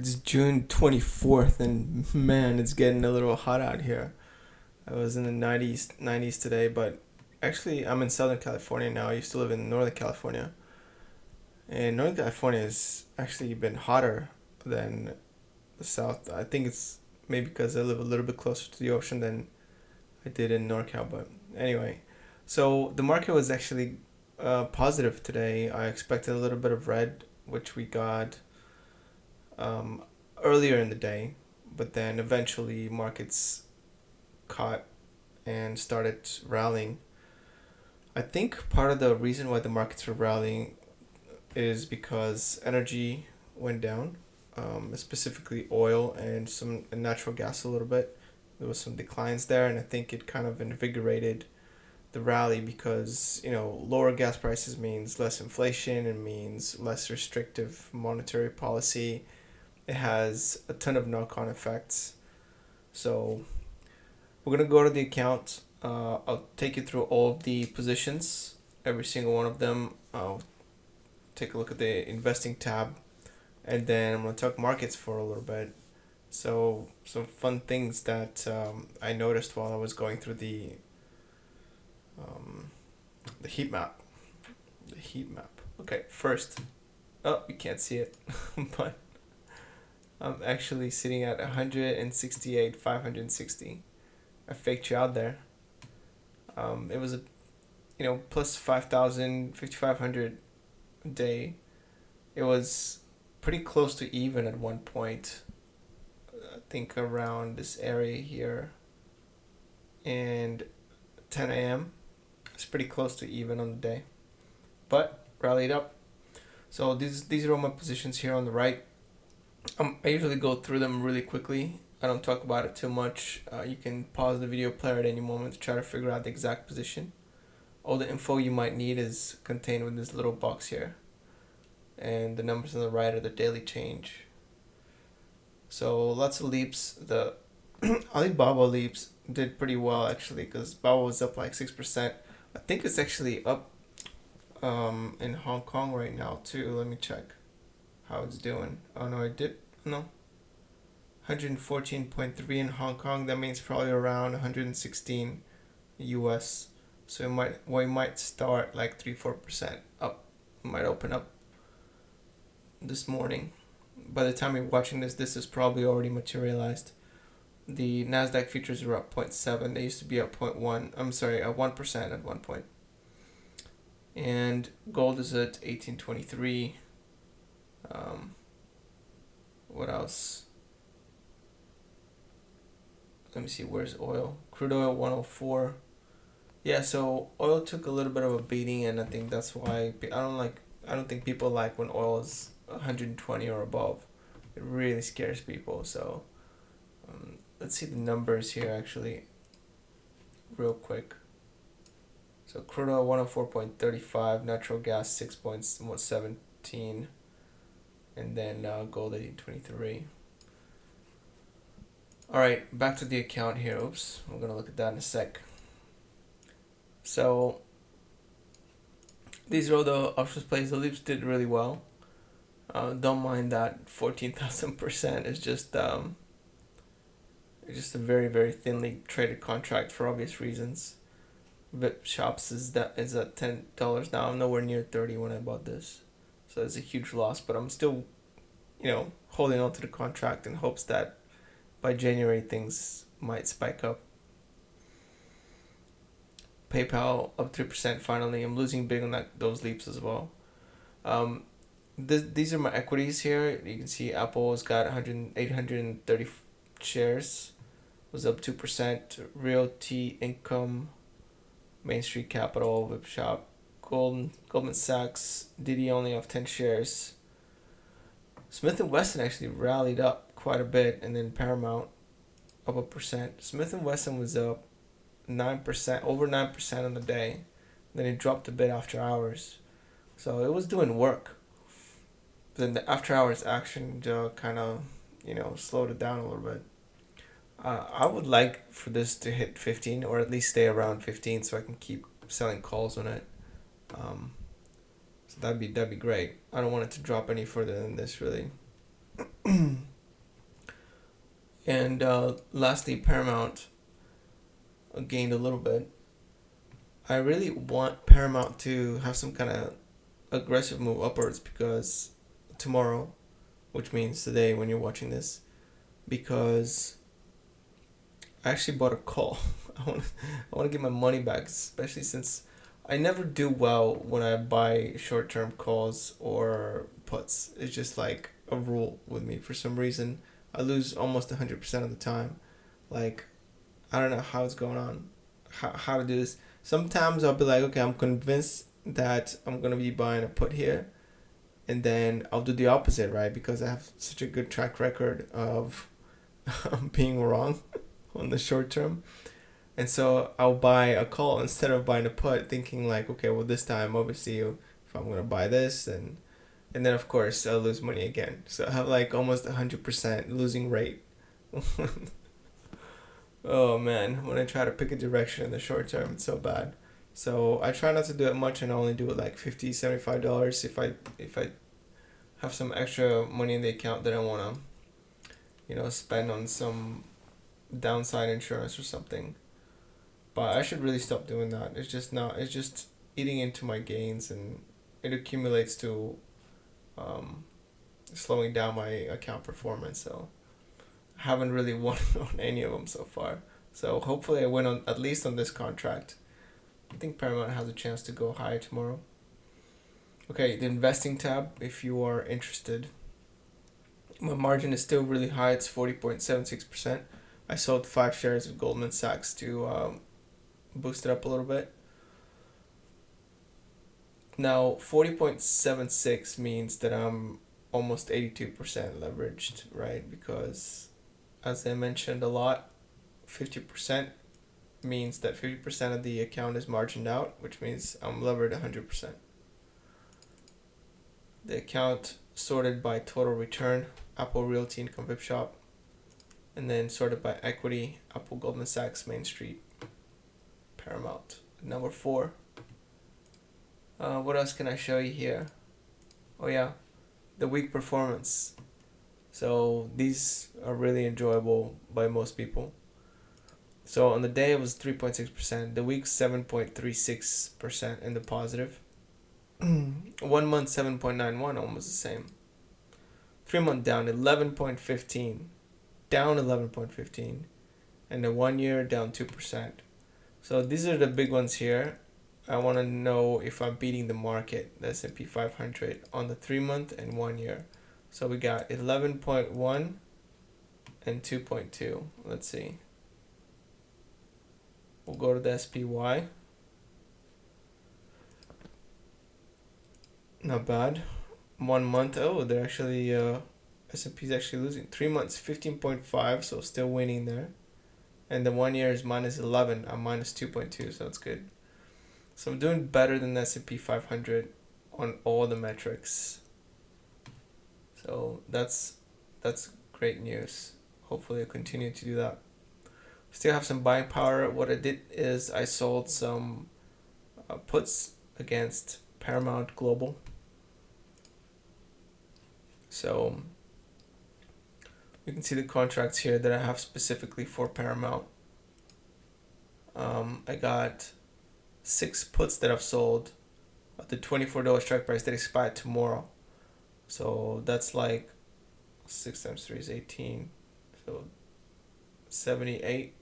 It's June 24th, and man, it's getting a little hot out here. I was in the 90s today, but actually, I'm in Southern California now. I used to live in Northern California. And Northern California has actually been hotter than the South. I think it's maybe because I live a little bit closer to the ocean than I did in NorCal, but anyway. So the market was actually positive today. I expected a little bit of red, which we got um, earlier in the day, but then eventually markets caught and started rallying. I think part of the reason why the markets were rallying is because energy went down, specifically oil and some and natural gas a little bit. There was some declines there, and I think it kind of invigorated the rally because lower gas prices means less inflation and means less restrictive monetary policy. It has a ton of knock-on effects. So we're gonna go to the account. I'll take you through all of the positions, every single one of them. I'll take a look at the investing tab, and then I'm gonna talk markets for a little bit. So some fun things that I noticed while I was going through um, the heat map. The heat map. Okay, first, oh, you can't see it, but I'm actually sitting at 168, 560. I faked you out there. It was a plus 5,000, 5,500 a day. It was pretty close to even at one point. I think around this area here, and 10 a.m. It's pretty close to even on the day, but rallied up. So these are all my positions here on the right. I usually go through them really quickly. I don't talk about it too much. You can pause the video player at any moment to try to figure out the exact position. All the info you might need is contained within this little box here. And the numbers on the right are the daily change. So lots of leaps. The Alibaba leaps did pretty well actually because Baba was up like 6%. I think it's actually up in Hong Kong right now too. Let me check how it's doing. Oh no, it did. No. 114.3 in Hong Kong. That means probably around 116 US. So we might start like 3-4% up. It might open up this morning. By the time you're watching this is probably already materialized. The Nasdaq futures are up 0.7. They used to be up 0.1. I'm sorry, at 1% at one point. And gold is at 1823. What else? Let me see. Where's oil? Crude oil 104. Yeah, so oil took a little bit of a beating, and I think that's why I don't think people like when oil is 120 or above. It really scares people. So let's see the numbers here actually, real quick. So crude oil 104.35, natural gas 6.17, and then gold 1823. All right, back to the account here. Oops, we're gonna look at that in a sec. So these are all the options plays. The leaps did really well. Don't mind that 14,000% is just it's just a very very thinly traded contract for obvious reasons. VIP shops is at $10 now. I'm nowhere near 30 when I bought this, so it's a huge loss. But I'm still, holding on to the contract in hopes that by January things might spike up. PayPal up 3% finally. I'm losing big on those leaps as well. These are my equities here. You can see Apple's got 830 shares, was up 2%. Realty Income, Main Street Capital, Whip Shop, Goldman Sachs, Didi only off 10 shares. Smith & Wesson actually rallied up quite a bit, and then Paramount up 1%. Smith & Wesson was up 9%, over 9% on the day. Then it dropped a bit after hours. So it was doing work. But then the after hours action kind of, slowed it down a little bit. I would like for this to hit 15 or at least stay around 15 so I can keep selling calls on it. So that'd be great. I don't want it to drop any further than this really. And lastly, Paramount gained a little bit. I really want Paramount to have some kind of aggressive move upwards because tomorrow, which means today when you're watching this, because I actually bought a call. I want to get my money back, especially since I never do well when I buy short-term calls or puts. It's just like a rule with me. For some reason, I lose almost 100% of the time. Like, I don't know how it's going on, how to do this. Sometimes I'll be like, okay, I'm convinced that I'm going to be buying a put here. And then I'll do the opposite, right? Because I have such a good track record of being wrong on the short term. And so I'll buy a call instead of buying a put, thinking like, okay, well this time obviously if I'm gonna buy this, and then of course I'll lose money again. So I have like almost 100% losing rate. Oh man, when I try to pick a direction in the short term, it's so bad. So I try not to do it much and I only do it like $50, $75 if I have some extra money in the account that I wanna, spend on some downside insurance or something. But I should really stop doing that. It's just eating into my gains and it accumulates to um, slowing down my account performance. So I haven't really won on any of them so far. So hopefully I win on at least on this contract. I think Paramount has a chance to go higher tomorrow. Okay, the investing tab, if you are interested. My margin is still really high. It's 40.76%. I sold 5 shares of Goldman Sachs to boost it up a little bit. Now, 40.76 means that I'm almost 82% leveraged, right? Because as I mentioned a lot, 50% means that 50% of the account is margined out, which means I'm levered 100%. The account sorted by total return, Apple Realty Income VIP Shop, and then sorted by equity, Apple, Goldman Sachs, Main Street, Paramount. Number 4. What else can I show you here? Oh yeah, the week performance. So these are really enjoyable by most people. So on the day it was 3.6%, the week 7.36% in the positive. 1 month 7.91, almost the same. 3 month down 11.15, down 11.15, and the 1 year down 2%. So these are the big ones here. I want to know if I'm beating the market, the S&P 500 on the 3 month and 1 year. So we got 11.1 and 2.2. Let's see. We'll go to the SPY. Not bad. 1 month, oh, they're actually S&P's actually losing. 3 months 15.5, so still winning there. And the 1 year is minus 11. I'm minus 2.2, so it's good. So I'm doing better than the S&P 500 on all the metrics. So that's great news. Hopefully I'll continue to do that. Still have some buying power. What I did is I sold some puts against Paramount Global. So you can see the contracts here that I have specifically for Paramount. I got 6 puts that I've sold at the $24 strike price that expire tomorrow. So that's like 6 times 3 is 18. So $78.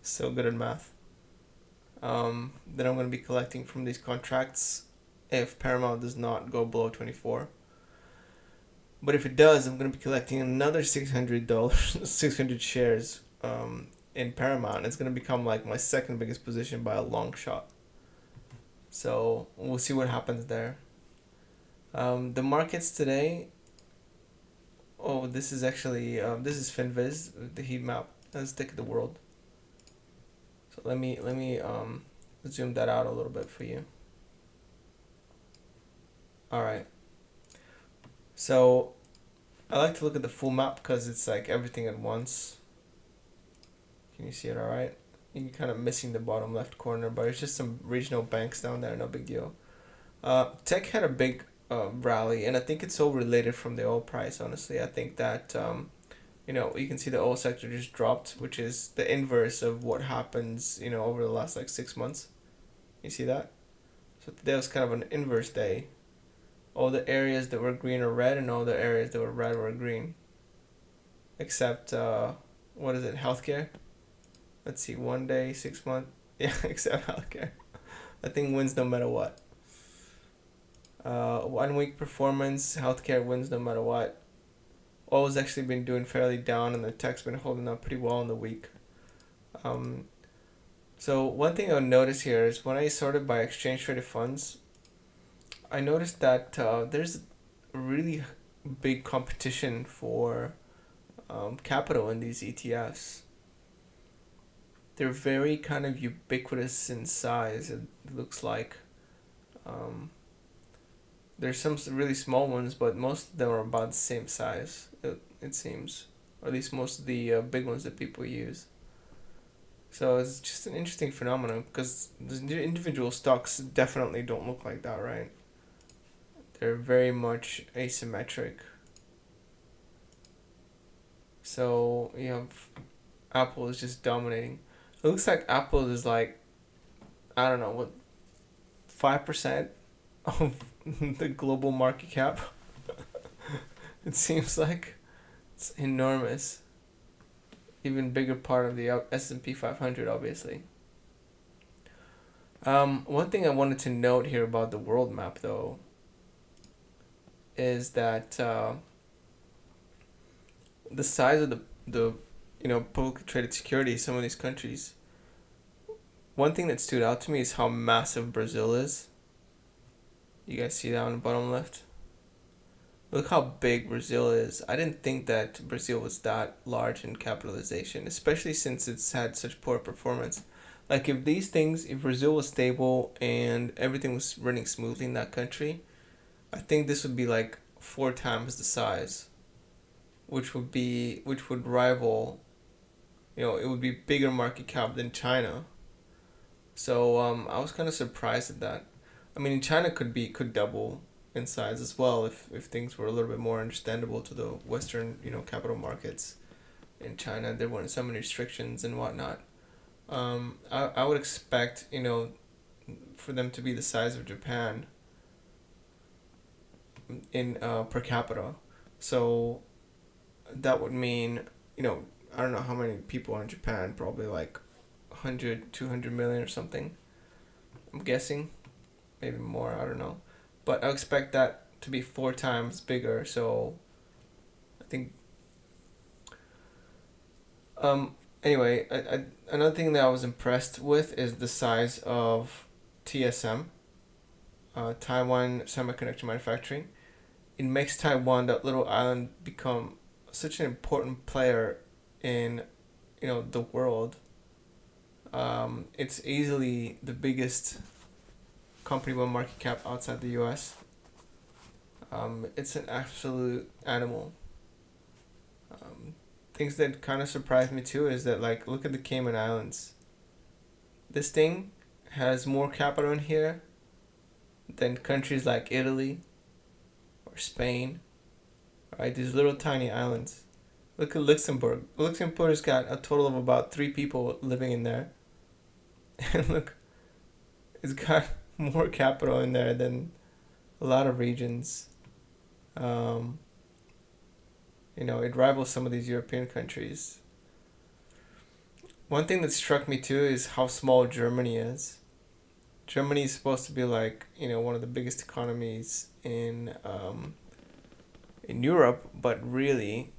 So good at math. Then I'm going to be collecting from these contracts if Paramount does not go below 24. But if it does, I'm going to be collecting another $600, 600 shares in Paramount. It's going to become like my second biggest position by a long shot. So we'll see what happens there. The markets today. Oh, this is actually this is FinViz, the heat map. Let's take the world. So let me zoom that out a little bit for you. All right. So I like to look at the full map because it's like everything at once. Can you see it all right? You're kind of missing the bottom left corner, but it's just some regional banks down there, no big deal. Tech had a big rally, and I think it's all related from the oil price. Honestly, I think that you can see the oil sector just dropped, which is the inverse of what happens over the last like 6 months. You see that? So today was kind of an inverse day. All the areas that were green are red, and all the areas that were red were green. Except what is it? Healthcare. Let's see. One day, 6 months. Yeah, except healthcare. I think wins no matter what. 1 week performance, healthcare wins no matter what. Oil's actually been doing fairly down, and the tech's been holding up pretty well in the week. Um, so one thing I'll notice here is when I sorted by exchange traded funds, I noticed that there's really big competition for capital in these ETFs. They're very kind of ubiquitous in size. It looks like. Um, There's some really small ones, but most of them are about the same size, it seems. Or at least most of the big ones that people use. So it's just an interesting phenomenon because the individual stocks definitely don't look like that, right? They're very much asymmetric. So you have Apple is just dominating. It looks like Apple is like, I don't know, what, 5% of the global market cap. It seems like it's enormous. Even bigger part of the S&P 500, obviously. One thing I wanted to note here about the world map, though, is that the size of the publicly traded securities, some of these countries. One thing that stood out to me is how massive Brazil is. You guys see that on the bottom left? Look how big Brazil is. I didn't think that Brazil was that large in capitalization, especially since it's had such poor performance. Like if Brazil was stable and everything was running smoothly in that country, I think this would be like 4 times the size, which would rival, it would be bigger market cap than China. So I was kind of surprised at that. I mean, China could double in size as well if things were a little bit more understandable to the Western capital markets. In China, there weren't so many restrictions and whatnot. I would expect for them to be the size of Japan in per capita. So that would mean I don't know how many people are in Japan, probably like 100, 200 million or something. I'm guessing, maybe more, I don't know. But I expect that to be 4 times bigger, so I think anyway, another thing that I was impressed with is the size of TSM, Taiwan Semiconductor Manufacturing. It makes Taiwan, that little island, become such an important player in the world. It's easily the biggest company by market cap outside the US. It's an absolute animal. Things that kind of surprised me too is that, like, look at the Cayman Islands. This thing has more capital in here than countries like Italy or Spain. Right, these little tiny islands. Look at Luxembourg. Luxembourg's got a total of about 3 people living in there. And look, it's got more capital in there than a lot of regions. It rivals some of these European countries. One thing that struck me too is how small Germany is. Germany is supposed to be like, one of the biggest economies in Europe, but really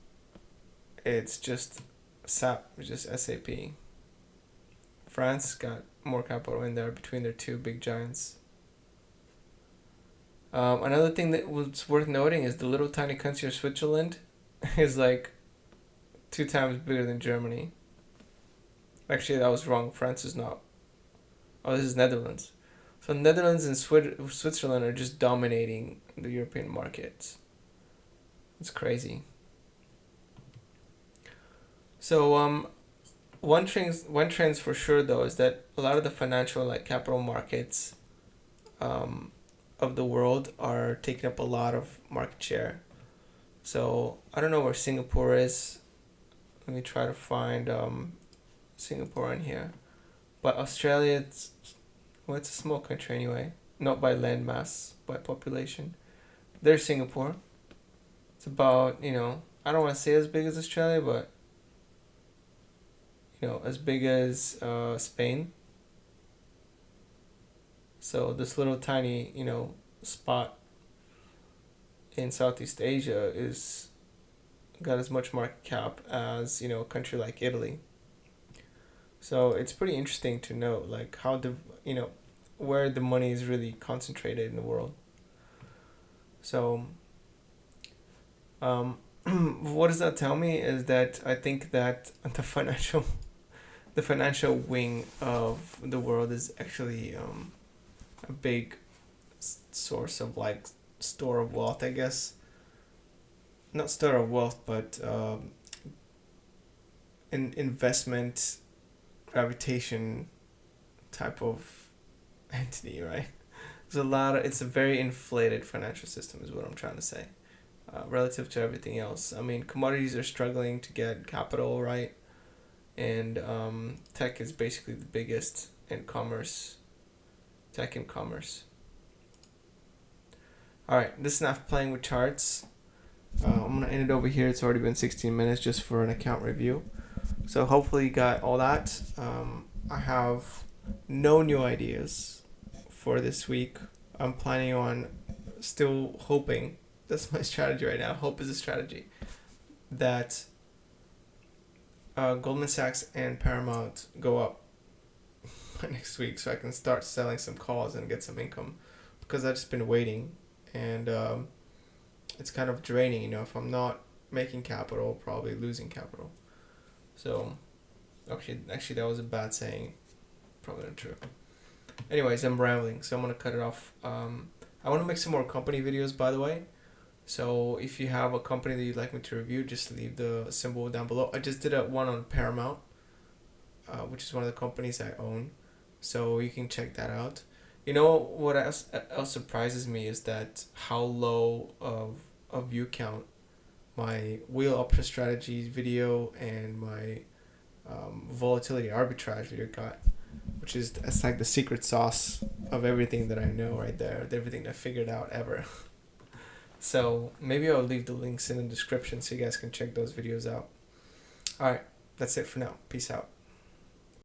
it's just SAP. France got more capital in there between their two big giants. Another thing that was worth noting is the little tiny country of Switzerland is like 2 times bigger than Germany. Actually, that was wrong. France is not. Oh, this is Netherlands. So Netherlands and Switzerland are just dominating the European markets. It's crazy. So one trend's for sure though is that a lot of the financial, like, capital markets of the world are taking up a lot of market share. So I don't know where Singapore is. Let me try to find Singapore in here. But Australia, it's a small country anyway. Not by land mass, by population. There's Singapore. It's about, I don't want to say as big as Australia, but, as big as Spain. So this little tiny, spot in Southeast Asia is got as much market cap as, a country like Italy. So it's pretty interesting to note like how where the money is really concentrated in the world. So what does that tell me is that I think that the financial wing of the world is actually a big source of like store of wealth, I guess. Not store of wealth, but investment gravitation type of entity, right? It's a very inflated financial system, is what I'm trying to say, relative to everything else. I mean, commodities are struggling to get capital, right? And tech is basically the biggest in commerce, tech and commerce. All right, this is enough playing with charts. I'm gonna end it over here. It's already been 16 minutes just for an account review. So hopefully you got all that. I have no new ideas for this week. I'm planning on still hoping. That's my strategy right now. Hope is a strategy that Goldman Sachs and Paramount go up next week, so I can start selling some calls and get some income, because I've just been waiting, and it's kind of draining. If I'm not making capital, probably losing capital. So actually that was a bad saying, probably not true. Anyways, I'm rambling, so I'm gonna cut it off. I want to make some more company videos, by the way. So if you have a company that you'd like me to review, just leave the symbol down below. I just did one on Paramount, which is one of the companies I own, so you can check that out. What else surprises me is that how low of a view count my wheel option strategies video and my volatility arbitrage video got, which is, it's like the secret sauce of everything that I know right there, everything I figured out ever. So maybe I'll leave the links in the description so you guys can check those videos out. All right, that's it for now. Peace out.